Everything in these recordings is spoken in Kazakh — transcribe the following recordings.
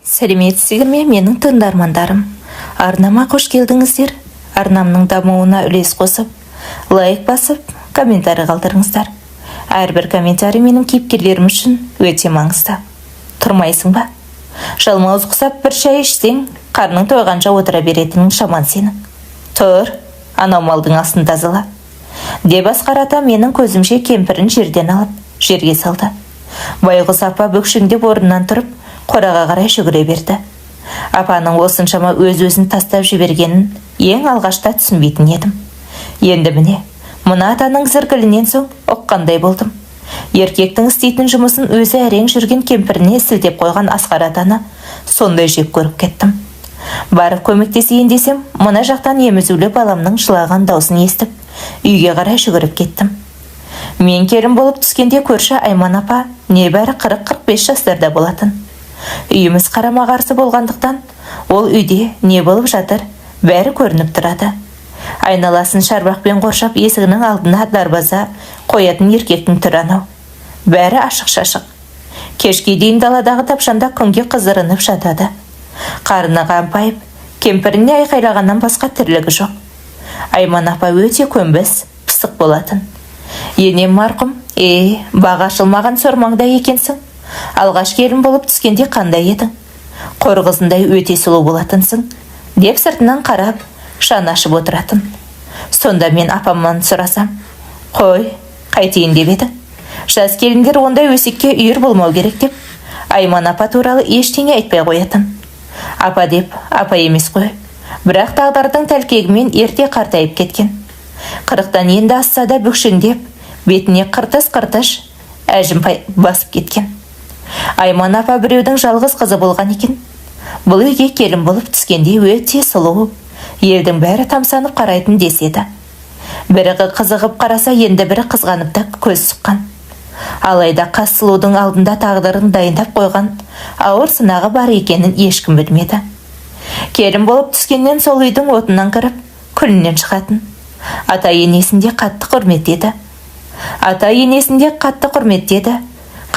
Сәлеметсіздер ме менің тыңдармандарым? Арнама қош келдіңіздер. Арнамның дамуына үлес қосып, лайк басып, комментарий қалдырыңыздар. Әрбір комментарий менің кейіпкерлерім үшін өте маңызды. Тұрмайсың ба? Жалмауыз құсап бір шай ішсең, қарның тойғанша отыра беретінің шаман сенің. Тұр, анау малдың астын тазала. Деп Асқар ата менің көзімше кемпірін жерден алып, жерге салды. Байғұс апа бүкшіңдеп орнынан тұрып, қораға қарай жүгіре берді. Апаның осыншама өз-өзін тастап жібергенін ең алғашта түсінбейтін едім. Енді міне, мына атаның зіркілінен соң ұққандай болдым. Еркектің істейтін жұмысын өзі әрең жүрген кемпіріне сілтеп қойған Асқар атаны сондай жек көріп кеттім. Барып көмектесейін десем, мына жақтан емізулі баламның жылаған даусын естіп, үйге қарай жүгіріп кеттім. Мен келін болып түскенде көрші Айман апа небәрі 40-45 жастарда болатын. Үйіміз қарама-қарсы болғандықтан, ол үйде не болып жатыр, бәрі көрініп тұрады. Айналасын шарбақпен қоршап есігінің алдына дарбаза қоятын еркектің түрі анау. Бәрі ашық-шашық. Кешке дейін даладағы тапшанда күнге қызырынып жатады. Қарны қампайып, кемпіріне айқайлағаннан басқа тірлігі жоқ. Айман апа өте көнбіс, пысық болатын. Енем марқұм, бағы ашылмаған сормаңда екенсің. Алғаш келін болып түскенде қандай едің? Қор қызындай өте сұлу болатынсың, деп сыртынан қарап, шан ашып отыратын. Сонда мен апамнан сұрасам, қой, қайтейін деп еді. Жас келіндер ондай өсекке үйір болмау керек деп, Айман апа туралы ештеңе айтпай қоятын. Апа деп, апа емес қой. Бірақ тағдырдың тәлкегімен ерте қартайып кеткен. 40-тан енді асса да бүкшіңдеп, бетіне қыртыс-қыртыш әжім басып кеткен. Айман апа біреудің жалғыз қызы болған екен. Бұл үйге келін болып түскенде өте сұлу, елдің бәрі тамсанып қарайтын деседі. Бірі қызығып қараса, енді бірі қызғанып та көз сұққан. Алайда қас сұлудың алдында тағдырын дайындап қойған ауыр сынағы бар екенін ешкім білмеді. Келін болып түскеннен сол үйдің отынан кіріп, күлінен шығатын. Ата енесінде қатты құрметтеді.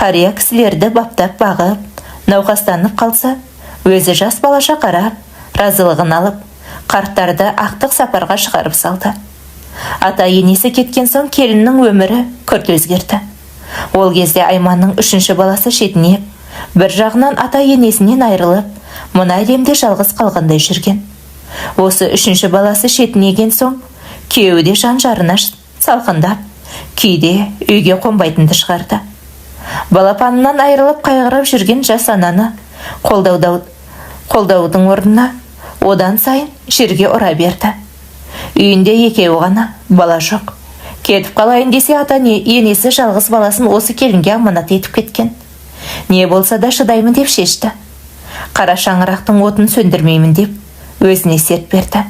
Қария кісілерді баптап бағып, науқастанып қалса, өзі жас балаша қарап, разылығын алып, қарттарды ақтық сапарға шығарып салды. Ата енесі кеткен соң келіннің өмірі күрт өзгерді. Ол кезде Айманның 3-ші баласы шетінеп, бір жағынан ата енесінен айырылып, мына әлемде жалғыз қалғандай жүрген. Осы 3-ші баласы шетінеген соң, күйеуі де жан-жарына салқындап, кейде үйге қонбайтынды шығарды. Балапанынан айырылып қайғырып жүрген жас ананы қолдаудың орнына одан сайын жерге ұра берді. Үйінде екеуі ғана, бала жоқ. Кетіп қалайын десе, ата енесі жалғыз баласын осы келінге аманат етіп кеткен. Не болса да шыдаймын деп шешті. Қара шаңырақтың отын сөндірмеймін деп өзіне серт берді.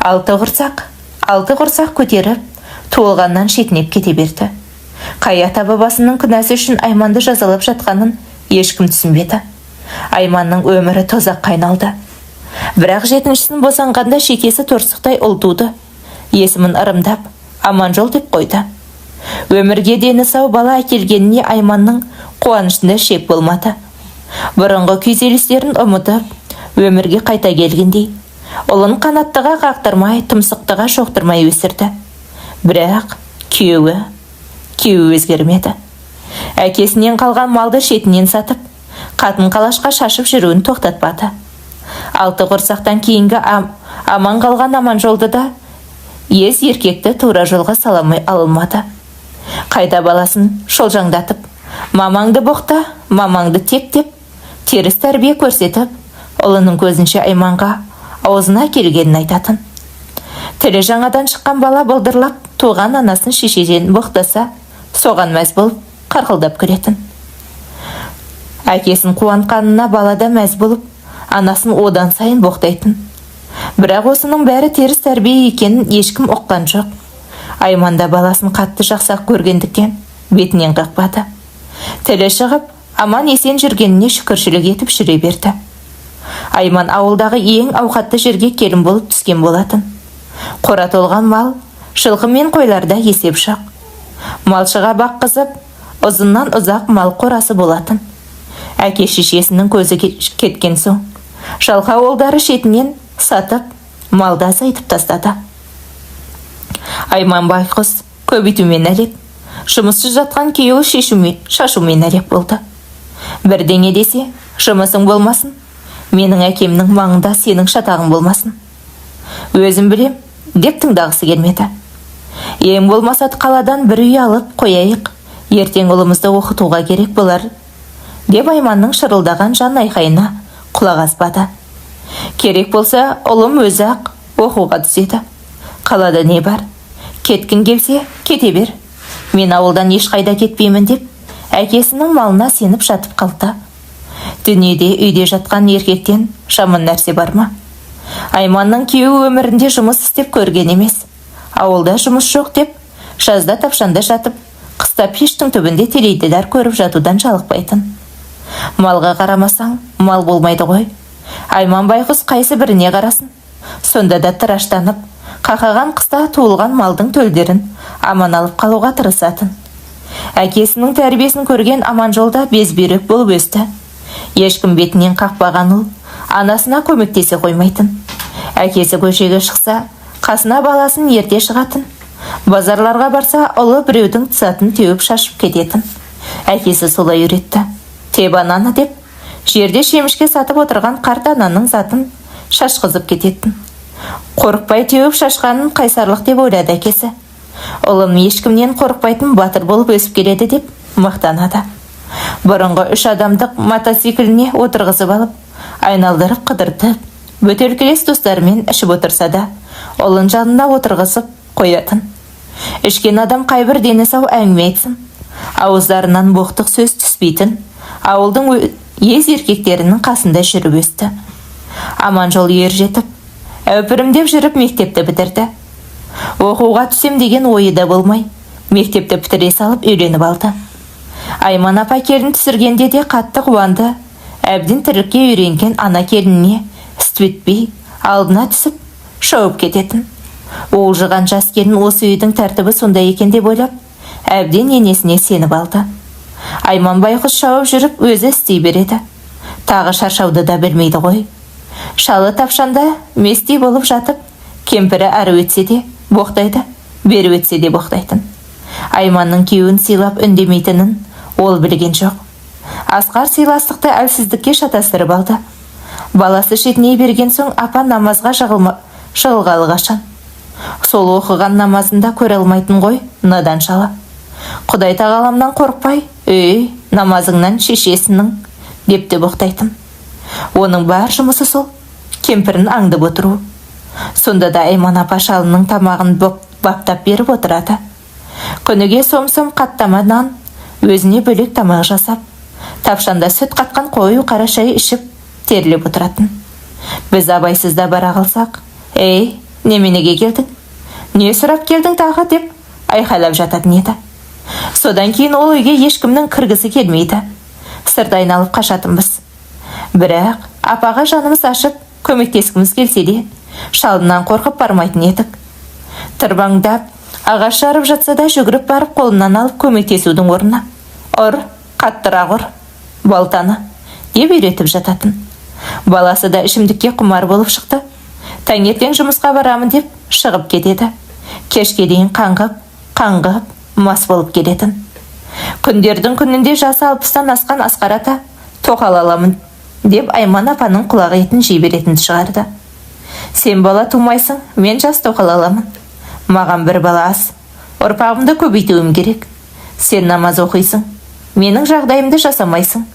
6 құрсақ көтеріп, туылғаннан шетінеп кете берді. Қай ата бабасының күнәсі үшін Айманды жазалап жатқанын ешкім түсінбеді. Айманның өмірі тозаққа айналды. Бірақ 7-шісін босанғанда шекесі торсықтай ұл туды. Есімін ырымдап, Аманжол деп қойды. Өмірге дені сау бала әкелгеніне Айманның қуанышында шек болмады. Бұрынғы күйзелістерін ұмытып, өмірге қайта келгендей, ұлын қанаттыға қақтырмай, тұмсықтыға шоқтырмай өсірді. Бірақ күйеуі өзгермеді. Әкесінен қалған малды шетінен сатып, қатын-қалашқа шашып жүруін тоқтатпады. 6 құрсақтан кейінгі аман қалған Аманжолды да ес еркекті тура жолға саламай алылмады. Қайта баласын шолжаңдатып, мамаңды боқта, мамаңды тек деп, теріс тәрбие көрсетіп, ұлының көзінше Айманға аузына келгенін айтатын. Тілі жаңадан шыққан бала бұлдырлап, туған анасын шешеден боқтаса, соған мәз болып қарқылдап көретін. Әкесін қуанқанына балада мәз болып, анасын одан сайын боқтайтын. Бірақ осының бәрі теріс тәрбие екенін ешкім ұққан жоқ. Айманда баласын қатты жақсақ көргендіктен бетінен қақпады. Тілі шығып, аман есен жүргеніне шүкіршілік етіп жүре берді. Айман ауылдағы ең ауқатты жерге келін болып түскен болатын. Қора толған мал, жылқы мен қойларда есеп жоқ. Малшыға баққызып, ұзыннан ұзақ мал қорасы болатын. Әке шешесінің көзі кеткен соң, жалқа ауылдары шетінен сатып, малды азайтып тастады. Айман байқұс көбейтумен әлек, жұмыссыз жатқан күйеуі шашумен әлек болды. Бірдеңе десе, жұмысың болмасын, менің әкемнің маңында сенің шатағың болмасын. Өзім білем, деп тыңдағысы келмеді. Ең болмаса қаладан бір үй алып қояйық, ертең ұлымызды оқытуға керек болар, деп Айманның шырылдаған жан айқайына құлақ аспады. Керек болса, ұлым өзі ақ оқуға түседі. Қалада не бар? Кеткін келсе, кете бер. Мен ауылдан ешқайда кетпеймін деп, әкесінің малына сеніп жатып қалды. Дүниеде үйде жатқан еркектен жаман нәрсе бар ма? Айманның күйеуі өмірінде жұмыс істеп көрген емес. Ауылда жұмыс жоқ деп, жазда тапшанда жатып, қыста пештің түбінде теледидар көріп жатудан жалықпайтын. Малға қарамасаң, мал болмайды ғой. Айман байқұс қайсы біріне қарасын? Сонда да тыраштанып, қақаған қыста туылған малдың төлдерін аман алып қалуға тырысатын. Әкесінің тәрбиесін көрген Аманжолда безбүйрек болып өсті. Ешкім бетінен қақпаған ұл, анасына көмектесе қоймайтын. Әкесі көшеге шықса, қасына баласын ерте шығатын. Базарларға барса, ұлы біреудің тысатын теуіп шашып кететін. Әкесі солай үйретті. Теб ананы деп, жерде шемішке сатып отырған қарт ананың затын шашқызып кететін. Қорықпай теуіп шашқанын қайсарлық деп ойлады әкесі. Ұлым ешкімнен қорықпайтын батыр болып өсіп келеді деп мақтанады. Бұрынғы 3 адамдық мотоцикліне отырғызып алып, айналдырып қыдыртып, бөтелкелес достарымен ішіп отырса да, ұлын жанына отырғызып қоятын. Ішкен адам қайбір дені сау әңгіме айтсын. Ауыздарынан боқтық сөз түспейтін, ауылдың ез еркектерінің қасында жүріп өсті. Аманжол ер жетіп, әупірімдеп жүріп мектепті бітірді. Оқуға түсем деген ойы да болмай, мектепті бітіре салып үйленіп алды. Айман апа келін түсіргенде де қатты қуанды. Әбден тірлікке үйренген ана келініне істетпей алдына түсіп шауып кететін. Уылжыған жас келін осы үйдің тәртібі сондай екен деп ойлап, әбден енесіне сеніп алды. Айман байқұс шауып жүріп өзі істей береді. Тағы шаршауды да білмейді ғой. Шалы тапшанда местей болып жатып, кемпірі әрі өтсе де боқтайды, бері өтсе де боқтайтын. Айманның күйеуін сыйлап үндемейтінін ол білген жоқ. Асқар сыйластықты әлсіздікке шатастырып алды. Баласы шетіне берген соң апа намазға жығылғалы қашан. Сол оқыған намазында көре алмайтын ғой, надан шала. Құдай тағаламнан қорықпай, намазыңнан шешесінің, депті боқтайтын. Оның бар жұмысы сол, кемпірін аңдып отыру. Сонда да Айман апа шалының тамағын баптап беріп отырады. Күніге сом-сом қаттама нан, өзіне бөлек тамақ жасап, тапшанда сүт қатқан қою қара шай ішіп, терлеп отыратын. Біз абайсызда бара қалсақ, неменеге келдің? Не сұрап келдің тағы деп айқайлап жататын еді. Содан кейін ол үйге ешкімнің кіргісі келмейді. Сырт айналып қашатынбыз. Бірақ апаға жанымыз ашып, көмектескіміз келсе де, шалынан қорқып бармайтын едік. Тырбаңдап, ағаш жарып жатса да жүгіріп барып қолынан алып көмектесудің орнына қаттырақ ұр, балтаны, деп үйретіп жататын. Баласы да ішімдікке құмар болып шықты. Таңертең жұмысқа барамын деп шығып кетеді. Кешке дейін қаңғып, мас болып келетін. Күндердің күнінде жасы 60-тан асқан Асқар ата, тоқал аламын деп Айман апаның құлақ етін жей беретін шығарды. Сен бала тумайсың, мен жас тоқал аламын. Маған бір бала аз, ұрпағымды көбейтуім керек. Сен намаз оқисың, менің жағдайымды жасамайсың,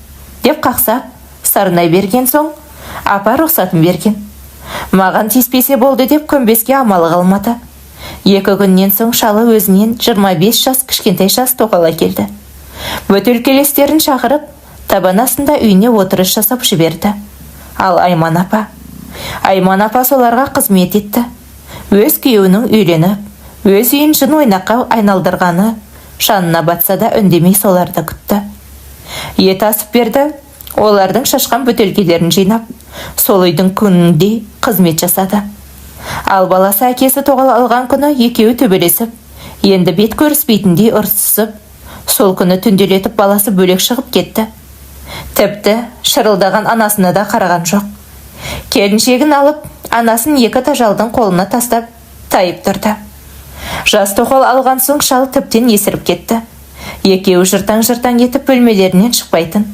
деп қақсап, сарнай берген соң, апа рұқсатын берген. Маған тиіспесе болды деп көнбеске амалы қалмады. 2 күннен соң шалы өзінен 25 жас кішкентай жас тоқал келді. Бөтелкелестерін шақырып, табан астында үйіне отырыс жасап жіберді. Ал Айман апа соларға қызмет етті. Өз күйеуінің үйленіп, өз үйін жын ойнаққа айналдырғаны жанына батса да үндемей соларды күтті. Ет асып берді, олардың шашқан бөтелкелерін жинап, сол үйдің күнінде қызмет жасады. Ал баласы әкесі тоқал алған күні екеуі төбелесіп, енді бет көріспейтіндей ұрсысып, сол күні түнделетіп баласы бөлек шығып кетті. Тіпті шырылдаған анасына да қараған жоқ. Келіншегін алып, анасын екі тажалдың қолына тастап, тайып тұрды. Жас тоқал алған соң шал тіптен есіріп кетті. Екеуі жыртаң-жыртаң етіп бөлмелерінен шықпайтын.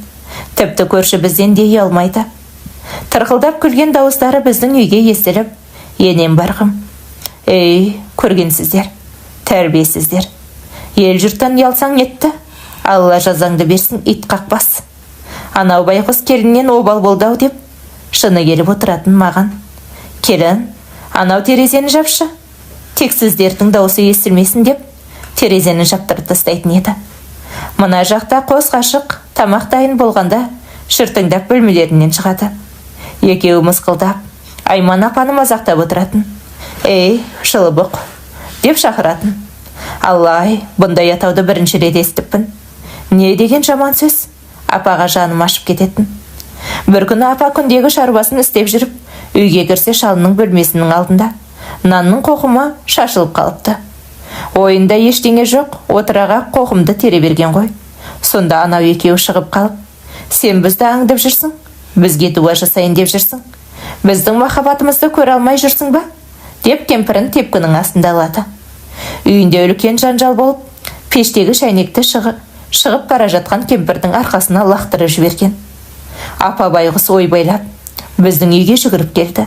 Тіпті көрші бізден де ұялмайды. Тырқылдап күлген дауыстары біздің үйге естіліп, енем барғым. Ей, көргенсіздер, тәрбиесіздер. Ел жұрттан ұялсаң етті, Алла жазаңды берсін, ит қақпас. Анау байқұс келіннен обал болдау деп, шыны келіп отыратын маған. Келін, анау терезені жапшы. Тек сіздердің дауысы естілмесін деп, терезені жаптырып тастайтын еді. Мына жақта қос қашық тамақ дайын болғанда шыртыңдап бөлмелерінен шығады. Екеуі мысқылдап, Айман апаны мазақтап отыратын. Ей, шылыбық, деп шақыратын. Аллай, бұндай атауды бірінші рет естіппін. Не деген жаман сөз? Апаға жаным ашып кететін. Бір күні апа күндегі шаруасын істеп жүріп, үйге кірсе шалының бөлмесінің алдында нанның қоқымы шашылып қалыпты. Ойында ештеңе жоқ, отыраға қоқымды тере берген ғой. Сонда анау екеуі шығып қалып, сен бізді аңдып жүрсің, бізге дуа жасайын деп жүрсің, біздің махаббатымызды көре алмай жүрсің ба? Деп кемпірін тепкінің астында алады. Үйінде үлкен жанжал болып, пештегі шайнекті шығып бара жатқан кемпірдің арқасына лақтырып жіберген. Апа байғұс ойбайлап, біздің үйге жүгіріп келді.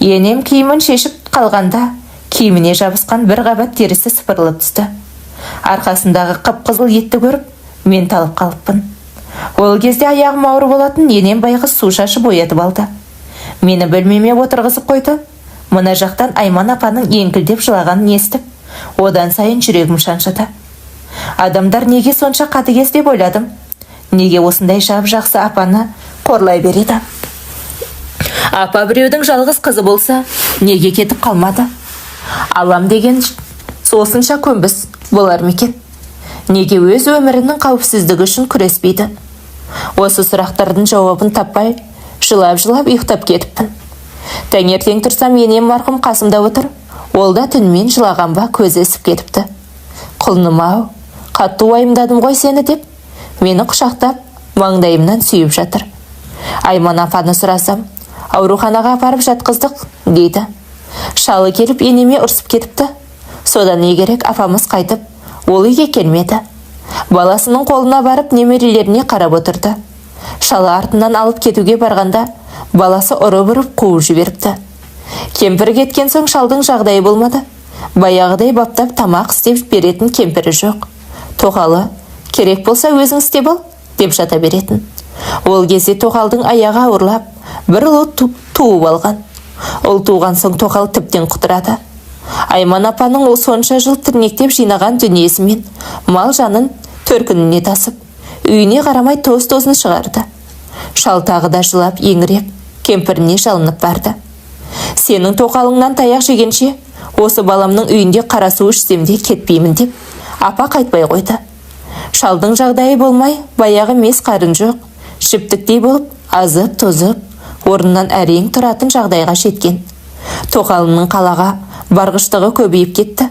Енем киімін шешіп қалғанда, киіміне жабысқан бір қабат терісі сыпырылып түсті. Арқасындағы қып-қызыл етті көріп, мен талып қалыппын. Ол кезде аяғым ауыр болатын, енем байғұс су шашып оятып алды. Мені бөлмеме отырғызып қойды. Мына жақтан Айман апаның еңкілдеп жылағанын естіп, одан сайын жүрегім шаншыды. Адамдар неге сонша қатыгез деп ойладым. Неге осындай жақсы апаны қорлай береді? Апа біреудің жалғыз қызы болса, неге кетіп қалмады? Алам деген осынша көнбіс болар мекен? Неге өз өмірінің қауіпсіздігі үшін күреспейді? Осы сұрақтардың жауабын таппай, жылап-жылап ұйықтап кетіппін. Таңертең тұрсам, енем марқұм қасымда отыр. Ол да түнмен жылаған ба, көзі ісіп кетіпті. Құлыным-ау, қатты уайымдадым ғой сені деп, мені құшақтап, маңдайымнан сүйіп жатыр. Айман апаны сұрасам, ауруханаға апарып жатқыздық, дейді. Шалы келіп енеме ұрсып кетіпті. Содан не керек, апамыз қайтып, ол үйге келмеді. Баласының қолына барып немерелеріне қарап отырды. Шалы артынан алып кетуге барғанда, баласы ұрып қуып жіберіпті. Кемпір кеткен соң шалдың жағдайы болмады. Баяғыдай баптап тамақ істеп беретін кемпірі жоқ. Тоқалы, керек болса өзің істеп ал, деп жата беретін. Ол кезде тоқалдың аяғы ауырлап, бір ұл туып алған. Ол туған соң тоқал тіптен құтырады. Айман апаның ол сонша жыл тірнектеп жинаған дүниесімен мал жанын төркініне тасып, үйіне қарамай тоз-тозын шығарды. Шал тағы да жылап, еңіреп, кемпіріне жалынып барды. Сенің тоқалыңнан таяқ жегенше, осы баламның үйінде қара су ішсем де кетпеймін деп, апа қайтпай қойды. Шалдың жағдайы болмай, баяғы мес қарын жоқ, шіптіктей болып, азып-тозып, орнынан әрең тұратын жағдайға жеткен. Тоқалының қалаға барғыштығы көбейіп кетті.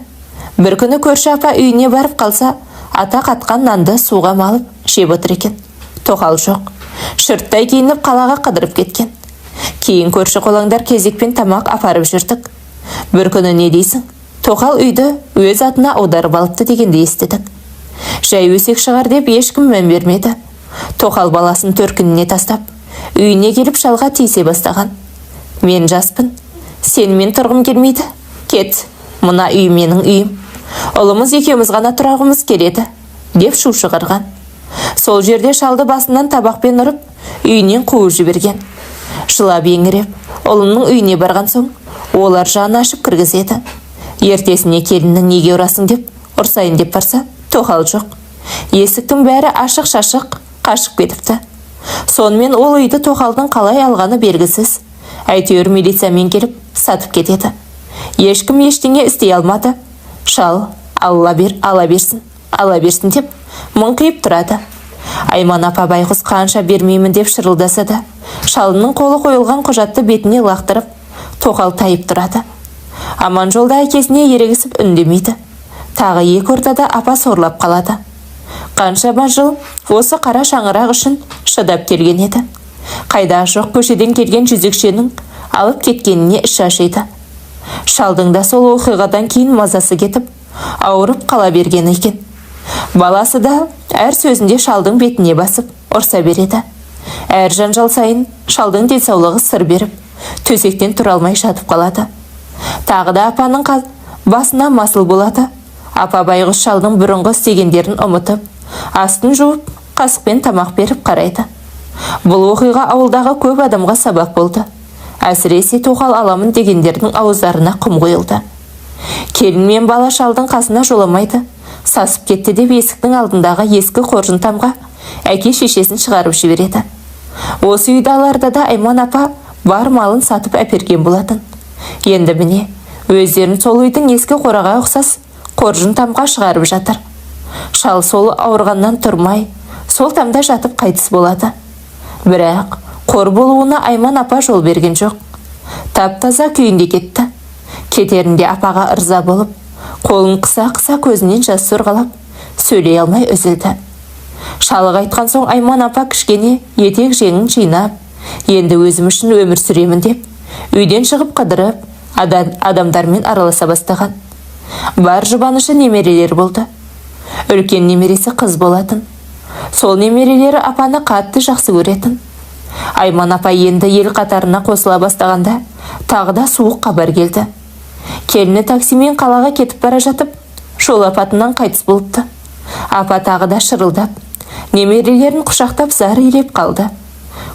Бір күні көрші апа үйіне барып қалса, ата қатқан нанды суға малып жеп отыр екен. Тоқал жоқ. Шырттай киініп қалаға қыдырып кеткен. Кейін көрші қолаңдар кезекпен тамақ апарып жүрдік. Бір күні не дейсің? Тоқал үйді өз атына аударып алыпты дегенді естідік. Жай өсек шығар деп ешкім мән бермеді. Тоқал баласын төркініне тастап, үйіне келіп шалға тиісе бастаған. Мен жаспын, сенімен тұрғым келмейді. Кет, мына үй менің үйім. Ұлымыз екеуміз ғана тұрағымыз келеді, деп шу шығарған. Сол жерде шалды басынан табақпен ұрып, үйінен қуып жіберген. Жылап еңіреп, ұлымның үйіне барған соң, олар жаны ашып кіргізеді. Ертесіне келіннің неге ұрасың деп, ұрсайын деп барса, тоқал жоқ. Есіктің бәрі ашық-шашық, қашып кетіпті. Сонымен ол үйді тоқалдың қалай алғаны белгісіз. Әйтеуір милициямен келіп, сатып кетеді. Ешкім ештеңе істей алмады. Шал, ала берсін деп, мұңқиып тұрады. Айман апа байғұс қанша бермеймін деп шырылдаса да, шалының қолы қойылған құжатты бетіне лақтырып, тоқал тайып тұрады. Аман жолда әкесіне ерегісіп үндемейді. Тағы екі ортада апа сорлап қалады. Қаншама жыл осы қара шаңырақ үшін шыдап келген еді. Қайда жоқ көшеден келген жезөкшенің алып кеткеніне іші ашиды. Шалдың да сол оқиғадан кейін мазасы кетіп, ауырып қала берген екен. Баласы да әр сөзінде шалдың бетіне басып ұрса береді. Әр жанжал сайын шалдың денсаулығы сыр беріп, төсектен тұра алмай жатып қалады. Тағы да апаның басына масыл болады. Апа байғұс шалдың бұрынғы істегендерін ұмытып, астын жуып, қасықпен тамақ беріп қарайды. Бұл оқиға ауылдағы көп адамға сабақ болды. Әсіресе тоқал аламын дегендердің ауыздарына құм құйылды. Келін мен бала шалдың қасына жоламайды. Сасып кетті деп есіктің алдындағы ескі қоржын тамға әке шешесін шығарып жібереді. Осы үйдаларда да Айман апа бар малын сатып әперген болатын. Енді міне, өздерін сол үйдің ескі қораға ұқсас қоржын тамға шығарып жатыр. Шал сол ауырғаннан тұрмай, сол тамда жатып қайтыс болады. Бірақ қор болуына Айман апа жол берген жоқ. Тап-таза күйінде кетті. Кетерінде апаға ырза болып, қолын қыса-қыса көзінен жас сорғалап, сөйлей алмай үзілді. Шалық айтқан соң Айман апа кішкене етек жеңін жинап, енді өзім үшін өмір сүремін деп, үйден шығып қыдырып, адамдармен араласа бастаған. Бар жұбанышы немерелер болды. Үлкен немересі қыз болатын. Сол немерелері апаны қатты жақсы көретін. Айман апа енді ел қатарына қосыла бастағанда, тағы да суық хабар келді. Келіні таксимен қалаға кетіп бара жатып, жол апатынан қайтыс болыпты. Апа тағы да шырылдап, немерелерін құшақтап зар илеп қалды.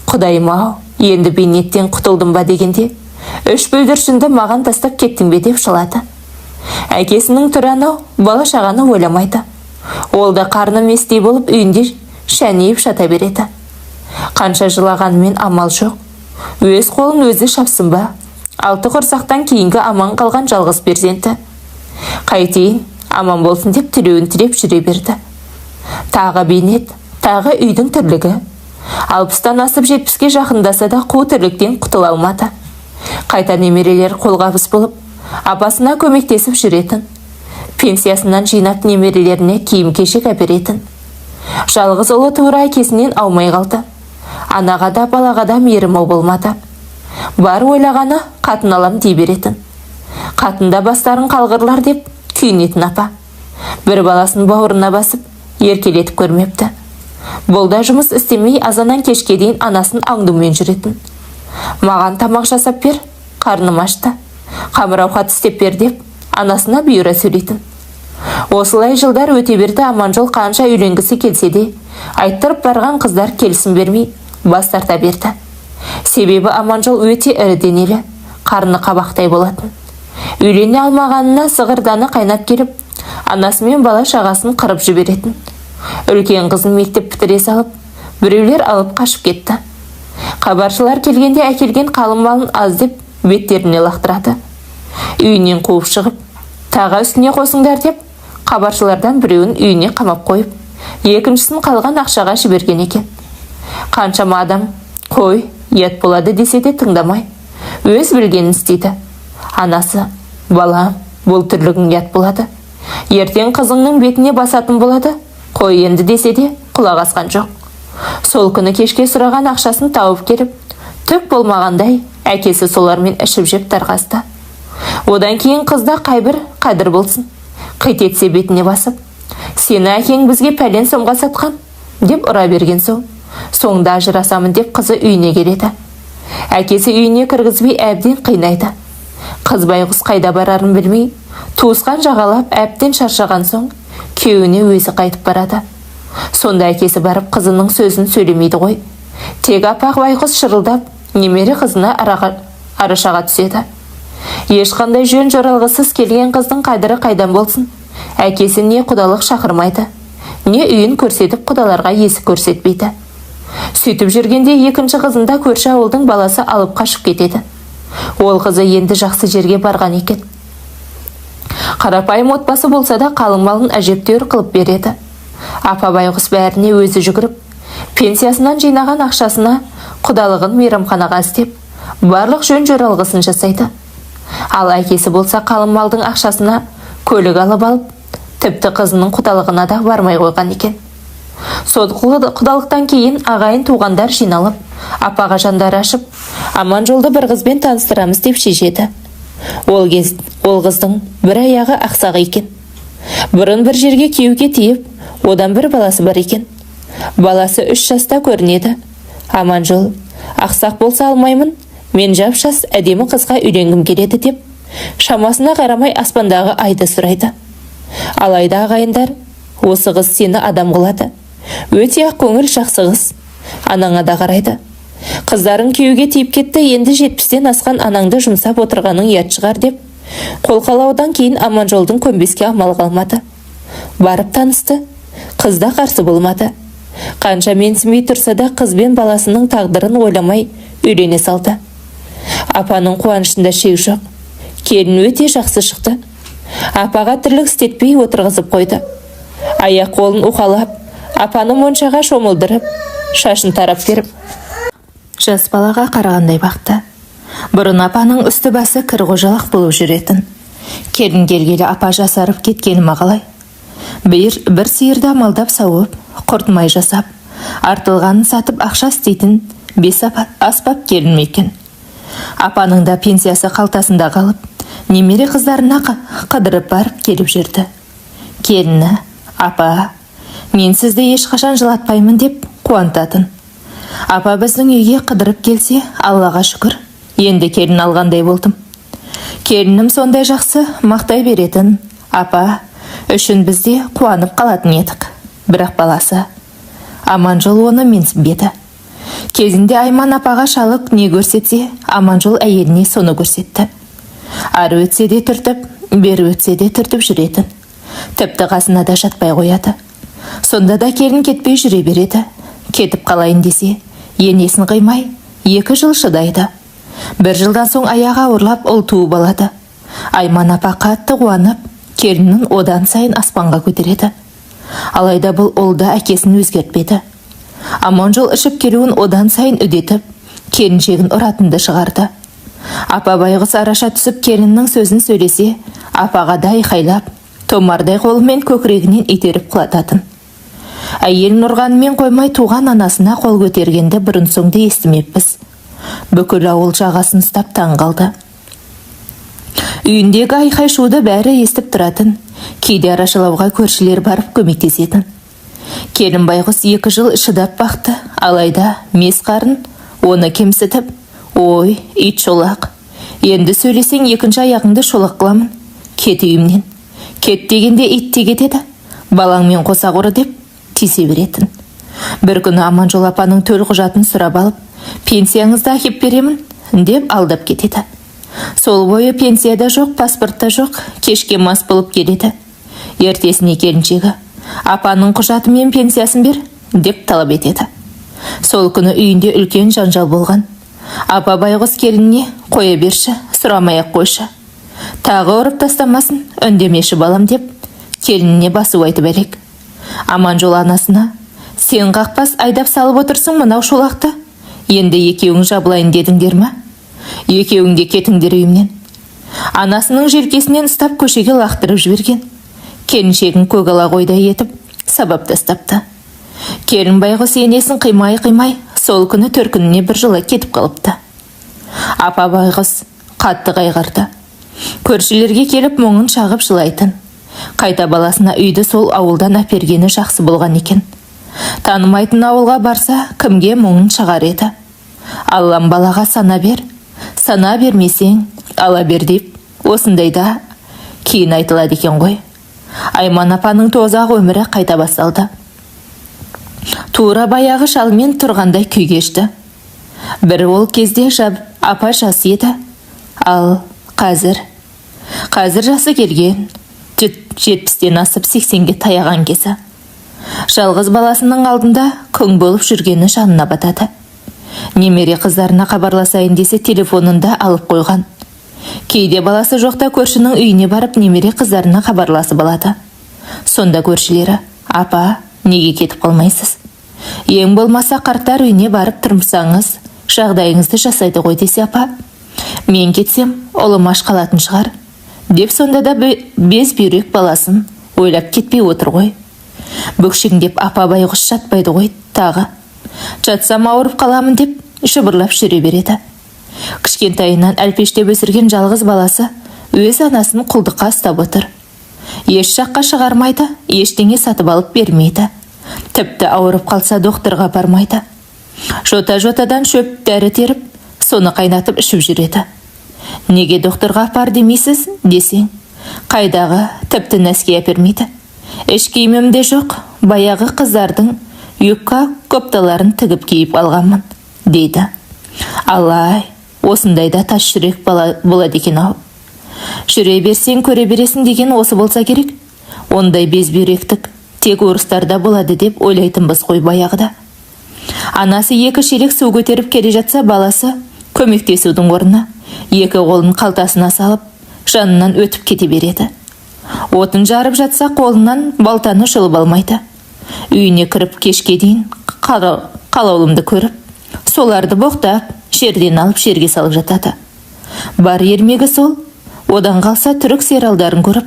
Құдайым-ау, енді бейнеттен құтылдым ба дегенде, үш бүлдіршінді маған тастап кеттің бе деп жылады. Әкесінің тұраны бала шағаны ойламайды. Ол да қарны местей болып үйінде шәнейіп жата береді. Қанша жылағанымен амал жоқ. Өз қолын өзі шапсын ба? 6 құрсақтан кейінгі аман қалған жалғыз перзенті. Қайтейін, аман болсын деп тілеуін тілеп жүре берді. Тағы бейнет, тағы үйдің тірлігі. 60-тан асып 70-ке жақындаса да қу тірліктен құтыла алмады. Қайта немерелер қолғабыс болып, апасына көмектесіп жүретін. Пенсиясынан жинап немерелеріне киім-кешек әперетін. Жалғыз ұлы тура әкесінен аумай қалды. Анаға да балаға да мейірімі болмады. Бар ойлағаны қатын алам дей беретін. Қатында бастарын қалғырлар деп күйінетін апа. Бір баласын бауырына басып, еркелетіп көрмепті. Бұл да жұмыс істемей азаннан кешке дейін анасын аңдумен жүретін. Маған тамақ жасап бер, қарным ашты. Қамырауқат істеп бер деп анасына бұйыра сөйлейтін. Осылай жылдар өте берді. Аманжол қанша үйленгісі келсе де, айттырып барған қыздар келісім бермей бас тарта берді. Себебі Аманжол өте ірі денелі, қарны қабақтай болатын. Үйлене алмағанына сығырданы қайнап келіп, анасы мен бала шағасын қырып жіберетін. Үлкен қызын мектеп бітіре салып, біреулер алып қашып кетті. Хабаршылар келгенде әкелген қалың малын аз деп беттеріне лақтырады. Үйінен қуып шығып, тағы үстіне қосыңдар деп, хабаршылардан біреуін үйіне қамап қойып, екіншісін қалған ақшаға жіберген екен. Қаншама адам қой, ет болады десе де тыңдамай, өз білгенін істейді. Анасы, балам, бұл түрлігің ет болады. Ертең қызыңның бетіне басатын болады. Қой енді десе де құлақ асқан жоқ. Сол күні кешке сұраған ақшасын тауып келіп, түк болмағандай әкесі солармен ішіп жеп тарқасты. Одан кейін қызда қайбір қадір болсын. Қит етсе бетіне басып, сені әкең бізге пәлен сомға сатқан деп ұра берген соң, соңда ажырасамын деп қызы үйіне келеді. Әкесі үйіне кіргізбей әбден қинайды. Қыз байғұс қайда барарын білмей, туысқан жағалап әбден шаршаған соң, күйеуіне өзі қайтып барады. Сонда әкесі барып қызының сөзін сөйлемейді ғой. Тек апақ байғұс шырылдап, немере қызына арашаға түседі. Ешқандай жөн жоралғысыз келген қыздың қадірі қайдан болсын. Әкесі не құдалық шақырмайды, не үйін көрсетіп құдаларға есік көрсетпейді. Сөйтіп жүргенде екінші қызында көрші ауылдың баласы алып қашып кетеді. Ол қызы енді жақсы жерге барған екен. Қарапайым отбасы болса да қалың малын әжептәуір қылып береді. Апа байғұс бәріне өзі жүгіріп, пенсиясынан жинаған ақшасына құдалығын мейрамханаға істеп, барлық жөн жоралғысын жасайды. Ал әкесі болса қалың малдың ақшасына көлік алып алып, тіпті қызының құдалығына да бармай қойған екен. Сол құдалықтан кейін ағайын туғандар жиналып, апаға жандар ашып, Аманжолды бір қызбен таныстырамыз деп шешеді. Ол қыздың бір аяғы ақсақ екен. Бұрын бір жерге күйеуге тиіп, одан бір баласы бар екен. Баласы 3 жаста көрінеді. Аманжол, ақсақ болса алмаймын, мен жап-жас әдемі қызға үйленгім келеді деп, шамасына қарамай аспандағы айды сұрайды. Алайда ағайындар, осы қыз сені адам қылады. Өте ақ көңіл жақсы қыз. Анаңа да қарайды. Қыздарың күйеуге тиіп кетті, енді 70-тен асқан анаңды жұмсап отырғаның ұят шығар деп, қолқалаудан кейін Аманжолдың көнбеске амал қалмады. Барып танысты. Қыз да қарсы болмады. Қанша менсінбей тұрса да қыз бен баласының тағдырын ойламай үйлене салды. Апаның қуанышында шек жоқ. Келін өте жақсы шықты. Апаға тірлік істетпей отырғызып қойды. Аяқ қолын уқалап, апаны моншаға шомылдырып, шашын тарап беріп, жас балаға қарағандай бақты. Бұрын апаның үсті басы кір-қожалық болып жүретін. Келін келгелі апа жасарып кеткені мағалай. Бір сиырды амалдап сауып, құртмай жасап, артылғанын сатып ақша істейтін 5 аспап келін екен. Апаның да пенсиясы қалтасында қалып, немере қыздарына қыдырып барып келіп жүрді. Келіні, апа, мен сізді ешқашан жылатпаймын деп қуантатын. Апа біздің үйге қыдырып келсе, Аллаға шүкір, енді келін алғандай болдым. Келінім сондай жақсы мақтай беретін. Апа үшін бізде қуанып қалатын едік. Бірақ баласы Аманжол оны менсінбеді. Кезінде Айман апаға шалық не көрсетсе, Аманжол әйеліне соны көрсетті. Ары өтсе де түртіп, бері өтсе де түртіп жүретін. Тіпті қасына да жатпай қояды. Сонда да келін кетпей жүре береді. Кетіп қалайын десе, енесін қимай 2 жыл шыдайды. 1 жылдан соң аяғы ауырлап ұл туып алады. Айман апа қатты қуанып, келіннің одан сайын аспанға көтереді. Алайда бұл ұлды әкесін өзгертпеді. Аманжол ішіп келуін одан сайын үдетіп, келіншегін ұратынды шығарды. Апа байғыз араша түсіп келіннің сөзін сөйлесе, апаға да айқайлап, томардай қолымен көкірегінен итеріп құлататын. Әйелін ұрғанымен қоймай туған анасына қол көтергенді бұрын соңды естімеппіз. Бүкіл ауыл жағасын ұстап таң қалды. Үйіндегі айқай-шуды бәрі естіп тұратын. Кейде арашалауға көршілер барып көмектесетін. Келін байғұс 2 жыл шыдап бақты, алайда мес қарын оны кемсітіп, ой, ит шолақ. Енді сөйлесең 2-ші аяғыңды шолақ қыламын. Кет үйімнен. Кет дегенде ит те кетеді. Балаңмен қоса құры деп тисе беретін. Бір күні Аманжол апаның төл құжатын сұрап алып, пенсияңызды әкеп беремін деп алдап кетеді. Сол бойы пенсияда жоқ, паспортта жоқ, кешке мас болып келеді. Ертесіне келіншегі, апаның құжаты мен пенсиясын бер деп талап етеді. Сол күні үйінде үлкен жанжал болған. Апа байғұс келініне қоя берші, сұрамай-ақ қойшы. Тағы ұрып тастамасын, үндемеші балам деп келініне басу айтып әлек. Аманжол анасына, сен қақпас айдап салып отырсың мынау шолақты. Енді екеуің жабылайын дедіңдер ма? Екеуің де кетіңдер үйімнен. Анасының желкесінен ұстап көшеге лақтырып жіберген. Келіншегін көгала қойдай етіп сабап тастапты. Келін байғұс енесін қимай-қимай сол күні төркініне 1 жылы кетіп қалыпты. Апа байғұс қатты қайғырды. Көршілерге келіп мұңын шағып жылайтын. Қайта баласына үйді сол ауылдан әпергені жақсы болған екен. Танымайтын ауылға барса, кімге мұңын шығар еді. Аллам балаға сана бер, сана бермесең ала бер деп, осындайда кейін айтылады екен ғой. Айман апаның тозақ өмірі қайта басталды. Тура баяғы шалмен тұрғандай күй кешті. Бір ол кезде апа жас еді, ал қазір жасы келген, 70-тен асып 80-ге таяған кезі. Жалғыз баласының алдында күң болып жүргені жанына батады. Немере қыздарына хабарласайын десе телефонында алып қойған. Кейде баласы жоқта көршінің үйіне барып немере қыздарына хабарласып алады. Сонда көршілері, апа, неге кетіп қалмайсыз? Ең болмаса қарттар үйіне барып тұрмысаңыз, жағдайыңызды жасайды ғой десе апа. Мен кетсем, ұлым аш қалатын шығар. Деп сонда да без бүйрек баласын ойлап кетпей отыр ғой. Бүкшеңдеп апа байғұс жатпайды ғой тағы. Жатсам ауырып қаламын деп шыбырлап жүре береді. Кішкентайынан әлпештеп өсірген жалғыз баласы өз анасын құлдыққа ұстап отыр. Еш жаққа шығармайды, ештеңе сатып алып бермейді. Тіпті ауырып қалса докторға бармайды. Жота-жотадан шөп дәрі теріп, соны қайнатып ішіп жүреді. Неге докторға апар демейсіз десең, қайдағы тіпті нәски әпермейді. Іш киімімде жоқ, баяғы қыздардың юбка копталарын тігіп киіп алғанмын дейді. Алай, осындайда тас жүрек болады екен-ау. Жүре берсең көре бересің деген осы болса керек. Ондай безбүйректік тек орыстарда болады деп ойлайтынбыз ғой баяғыда. Анасы 2 шелек су көтеріп келе жатса, баласы көмектесудің орнына 2 қолын қалтасына салып, жанынан өтіп кете береді. Отын жарып жатса, қолынан балтаны жұлып алмайды. Үйіне кіріп кешке дейін қалаулымды көріп, соларды боқтап, жерден алып жерге салып жатады. Бар ермегі сол. Одан қалса түрік сериалдарын көріп,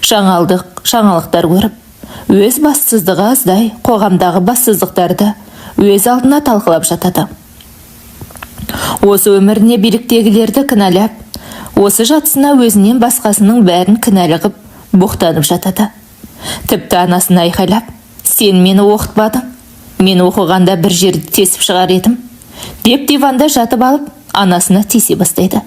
жаңалықтар көріп, өз бассыздығы аздай қоғамдағы бассыздықтарды өз алдына талқылап жатады. Осы өміріне биліктегілерді кінәлап, осы жатсына өзінен басқасының бәрін кінәлі қып боқтанып жатады. Тіпті анасын айқайлап, сен мені оқытпадың, мен оқығанда бір жерді тесіп шығар едім деп диванда жатып алып, анасына тисе бастайды.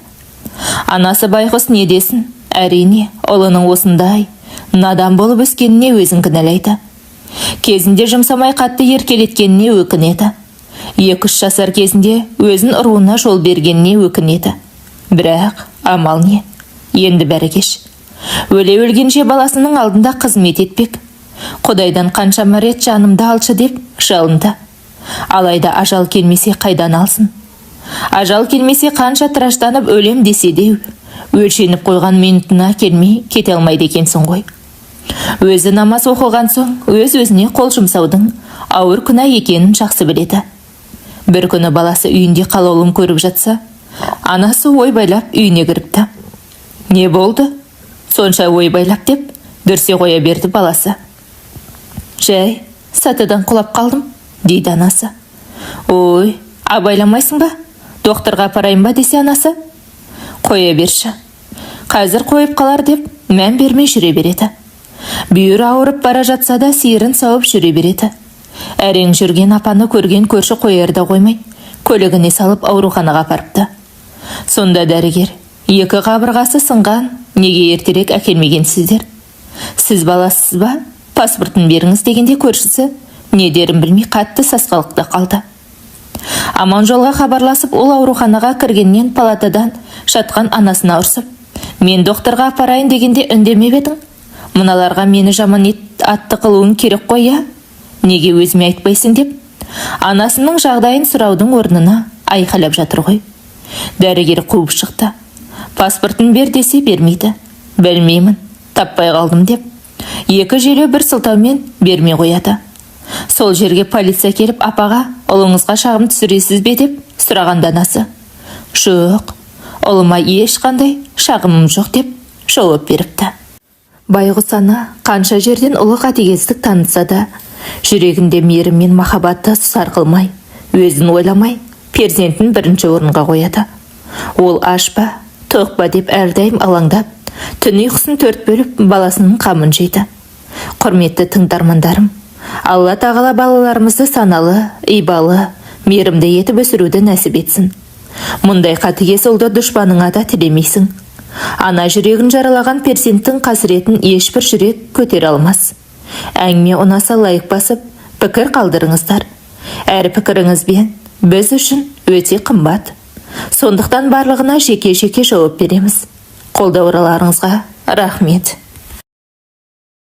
Анасы байғұс не десін? Әрине, ұлының осындай надан болып өскеніне өзін кінәлайды. Кезінде жұмсамай қатты еркелеткеніне өкінеді. 2-3 жасар кезінде өзін ұруына жол бергеніне өкінеді. Бірақ амал не? Енді бәрі кеш. Өле-өлгенше баласының алдында қызмет етпек. Құдайдан қаншама рет жанымды алшы деп жалынды. Алайда ажал келмесе қайдан алсын? Ажал келмесе қанша тыраштанып өлем десе де, өлшеніп қойған минутына келмей кете алмайды екенсің ғой. Өзі намаз оқыған соң өз-өзіне қол жұмсаудың ауыр күнә екенін жақсы біледі. Бір күні баласы үйінде қалаулым көріп жатса, анасы ойбайлап үйіне кіріпті. Не болды? Сонша ойбайлап деп дүрсе қоя берді баласы. Жай, сатыдан құлап қалдым, дейді анасы. Ой, абайламайсың ба? Докторға апарайын ба десе анасы. Қоя берші. Қазір қойып қалар деп мән бермей жүре береді. Бүйір ауырып бара жатса да сиырын сауып жүре береді. Әрең жүрген апаны көрген көрші қоярда қоймай, көлігіне салып ауруханаға апарыпты. Сонда дәрігер, 2 қабырғасы сынған, неге ертерек әкелмегенсіздер? Сіз баласыз ба? Паспортын беріңіз дегенде көршісі не дерін білмей қатты сасқалықта қалды. Аман жолға хабарласып, ол ауруханаға кіргеннен палатадан жатқан анасына ұрсып, мен докторға апарайын дегенде үндемеп едің. Мыналарға мені жаман атты қылуың керек қой, неге өзіме айтпайсың деп, анасының жағдайын сұраудың орнына айқайлап жатыр ғой. Дәрігер қуып шықты. Паспортын бер десе бермейді. Білмеймін, таппай қалдым деп, 2 желеу бір сылтаумен бермей қояды. Сол жерге полиция келіп, апаға ұлыңызға шағым түсіресіз бе деп сұрағанда анасы. Жоқ, ұлыма ешқандай шағымым жоқ деп жауап беріпті. Байғұс ана қанша жерден ұлы қатыгездік танытса да, жүрегінде мейірім мен махаббатты сарқылмай, өзін ойламай, перзентін бірінші орынға қояды. Ол аш па, тоқ па деп әрдайым алаңдап, түн ұйқысын 4 бөліп баласының қамын жейді. Құрметті тыңдармандарым, Алла тағала балаларымызды саналы, ибалы, мейірімді етіп өсіруді нәсіп етсін. Мұндай қатыгез ұлды дұшпаныңа да тілемейсің. Ана жүрегін жаралаған перзенттің қасіретін ешбір жүрек көтере алмас. Әңгіме ұнаса лайк басып, пікір қалдырыңыздар. Әр пікіріңізбен біз үшін өте қымбат. Сондықтан барлығына жеке-жеке жауап береміз. Қолдауларыңызға рахмет.